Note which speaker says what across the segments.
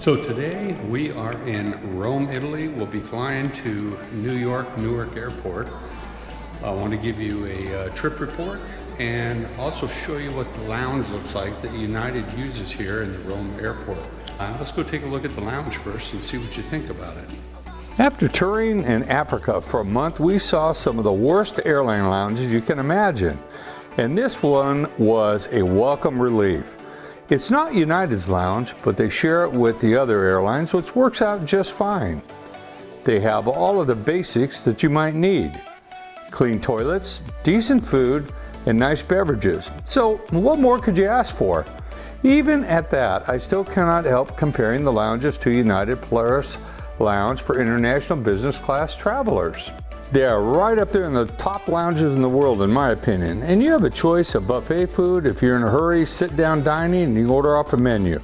Speaker 1: So today we are in Rome, Italy. We'll be flying to New York, Newark Airport. I want to give you a trip report and also show you what the lounge looks like that United uses here in the Rome Airport. Let's go take a look at the lounge first and see what you think about it. After touring in Africa for a month, we saw some of the worst airline lounges you can imagine. And this one was a welcome relief. It's not United's lounge, but they share it with the other airlines, which works out just fine. They have all of the basics that you might need. Clean toilets, decent food, and nice beverages. So what more could you ask for? Even at that, I still cannot help comparing the lounges to United Polaris Lounge for international business class travelers. They are right up there in the top lounges in the world, in my opinion. And you have a choice of buffet food. If you're in a hurry, sit-down dining, and you can order off a menu.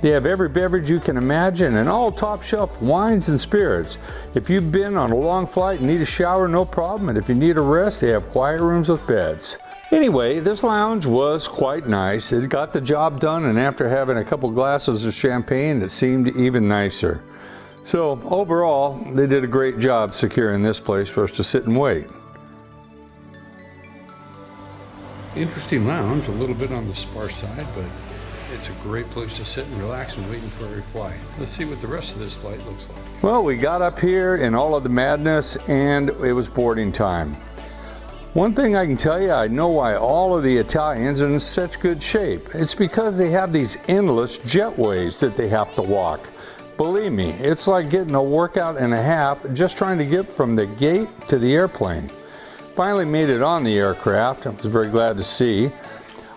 Speaker 1: They have every beverage you can imagine and all top-shelf wines and spirits. If you've been on a long flight and need a shower, no problem. And if you need a rest, they have quiet rooms with beds. Anyway, this lounge was quite nice. It got the job done, and after having a couple glasses of champagne, it seemed even nicer. So overall, they did a great job securing this place for us to sit and wait. Interesting lounge, a little bit on the sparse side, but it's a great place to sit and relax and waiting for a flight. Let's see what the rest of this flight looks like. Well, we got up here in all of the madness and it was boarding time. One thing I can tell you, I know why all of the Italians are in such good shape. It's because they have these endless jetways that they have to walk. Believe me, it's like getting a workout and a half just trying to get from the gate to the airplane. Finally made it on the aircraft. I was very glad to see.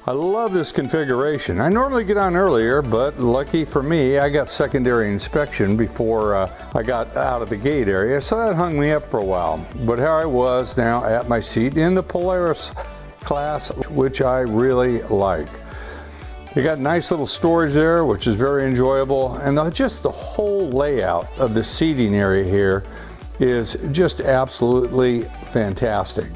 Speaker 1: I love this configuration. I normally get on earlier, but lucky for me, I got secondary inspection before I got out of the gate area, so that hung me up for a while. But here I was now at my seat in the Polaris Class, which I really like. You got nice little storage there, which is very enjoyable, and just the whole layout of the seating area here is just absolutely fantastic.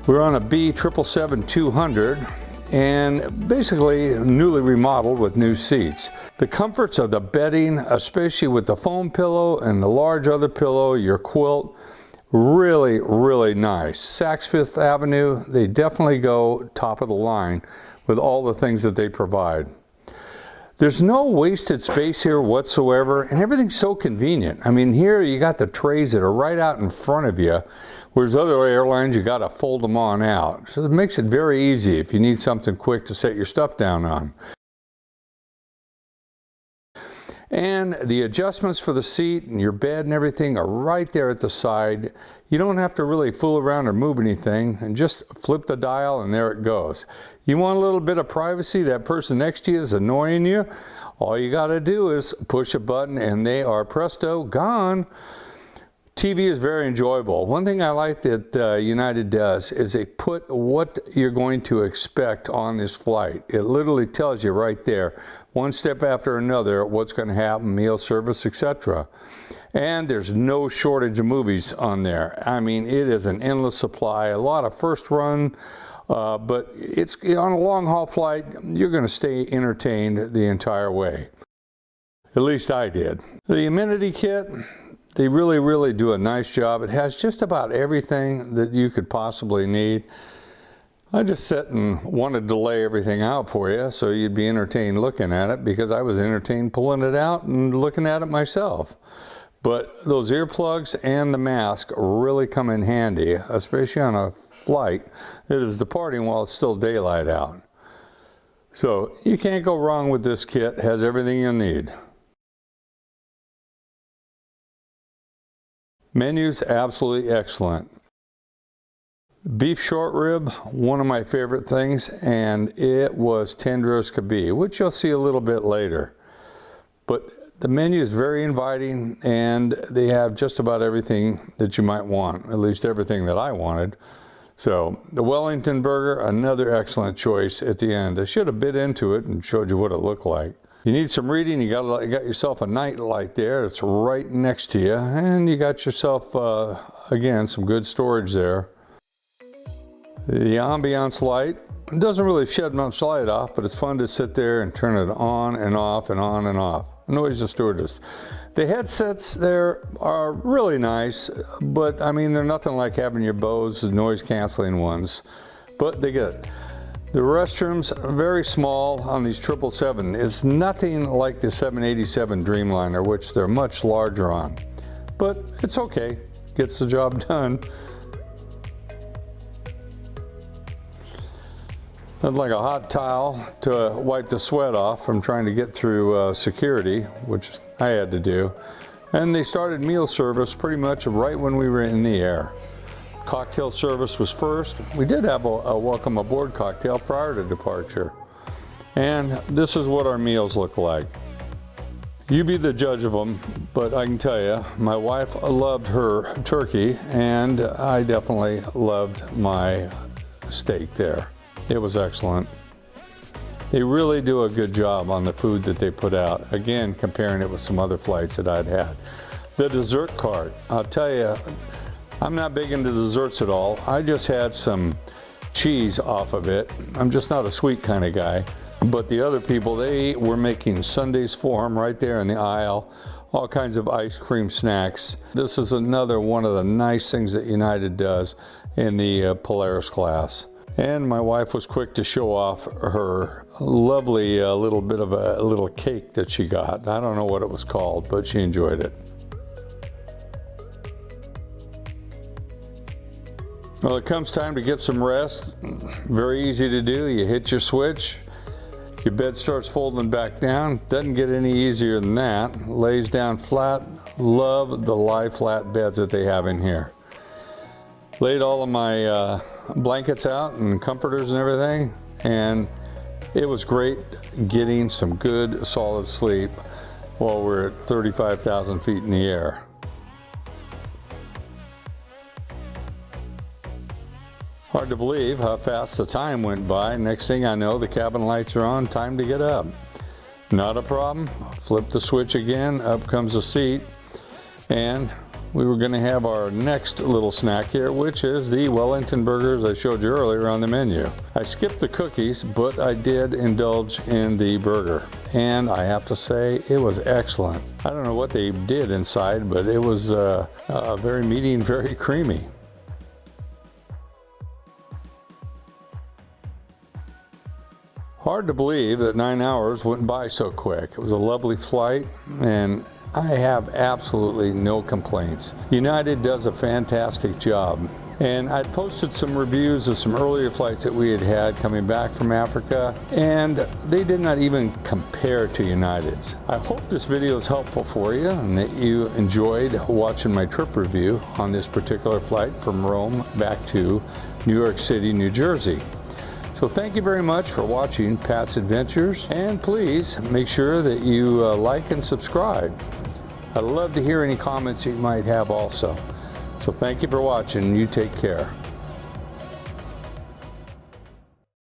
Speaker 1: We're on a B777-200 and basically newly remodeled with new seats. The comforts of the bedding, especially with the foam pillow and the large other pillow, your quilt, really, really nice. Saks Fifth Avenue, they definitely go top of the line with all the things that they provide. There's no wasted space here whatsoever, and everything's so convenient. I mean, here you got the trays that are right out in front of you, whereas other airlines you got to fold them on out. So it makes it very easy if you need something quick to set your stuff down on. And the adjustments for the seat and your bed and everything are right there at the side. You don't have to really fool around or move anything, and just flip the dial and there it goes. You want a little bit of privacy, that person next to you is annoying you, all you got to do is push a button and they are presto, gone. TV is very enjoyable. One thing I like that United does is they put what you're going to expect on this flight. It literally tells you right there, one step after another, what's going to happen, meal service, etc. And there's no shortage of movies on there. I mean, it is an endless supply, a lot of first run, but it's on a long haul flight, you're going to stay entertained the entire way. At least I did. The amenity kit, they really do a nice job. It has just about everything that you could possibly need. I just sat and wanted to lay everything out for you so you'd be entertained looking at it, because I was entertained pulling it out and looking at it myself. But those earplugs and the mask really come in handy, especially on a flight that is departing while it's still daylight out. So you can't go wrong with this kit. It has everything you'll need. Menu's absolutely excellent. Beef short rib, one of my favorite things, and it was tender as could be, which you'll see a little bit later. But the menu is very inviting, and they have just about everything that you might want, at least everything that I wanted. So the Wellington burger, another excellent choice at the end. I should have bit into it and showed you what it looked like. You need some reading, you got yourself a night light there. It's right next to you, and you got yourself, again, some good storage there. The ambiance light, it doesn't really shed much light off, but it's fun to sit there and turn it on and off and on and off. annoys the stewardess. The headsets there are really nice, but I mean, they're nothing like having your Bose noise canceling ones, but they get it. The restrooms are very small on these 777. It's nothing like the 787 Dreamliner, which they're much larger on, but it's okay, gets the job done. I'd like a hot towel to wipe the sweat off from trying to get through security, which I had to do. And they started meal service pretty much right when we were in the air. Cocktail service was first. We did have a welcome aboard cocktail prior to departure. And this is what our meals look like. You be the judge of them, but I can tell you, my wife loved her turkey, and I definitely loved my steak there. It was excellent. They really do a good job on the food that they put out. Again, comparing it with some other flights that I'd had. The dessert cart, I'll tell you, I'm not big into desserts at all. I just had some cheese off of it. I'm just not a sweet kind of guy. But the other people, they were making sundaes for them right there in the aisle. All kinds of ice cream snacks. This is another one of the nice things that United does in the Polaris class. And my wife was quick to show off her lovely little bit of a little cake that she got. I don't know what it was called, but she enjoyed it. Well, it comes time to get some rest. Very easy to do. You hit your switch, your bed starts folding back down. Doesn't get any easier than that. Lays down flat. Love the lie flat beds that they have in here. Laid all of my blankets out and comforters and everything, and it was great getting some good solid sleep while we're at 35,000 feet in the air. Hard to believe how fast the time went by. Next thing I know, the cabin lights are on, time to get up. Not a problem. Flip the switch again, up comes the seat, and we were going to have our next little snack here, which is the Wellington burgers I showed you earlier on the menu. I skipped the cookies, but I did indulge in the burger. And I have to say, it was excellent. I don't know what they did inside, but it was very meaty and very creamy. Hard to believe that 9 hours went by so quick. It was a lovely flight, and I have absolutely no complaints. United does a fantastic job. And I'd posted some reviews of some earlier flights that we had had coming back from Africa, and they did not even compare to United's. I hope this video is helpful for you and that you enjoyed watching my trip review on this particular flight from Rome back to New York City, New Jersey. So thank you very much for watching Pat's Adventures, and please make sure that you like and subscribe. I'd love to hear any comments you might have also. So thank you for watching. You take care.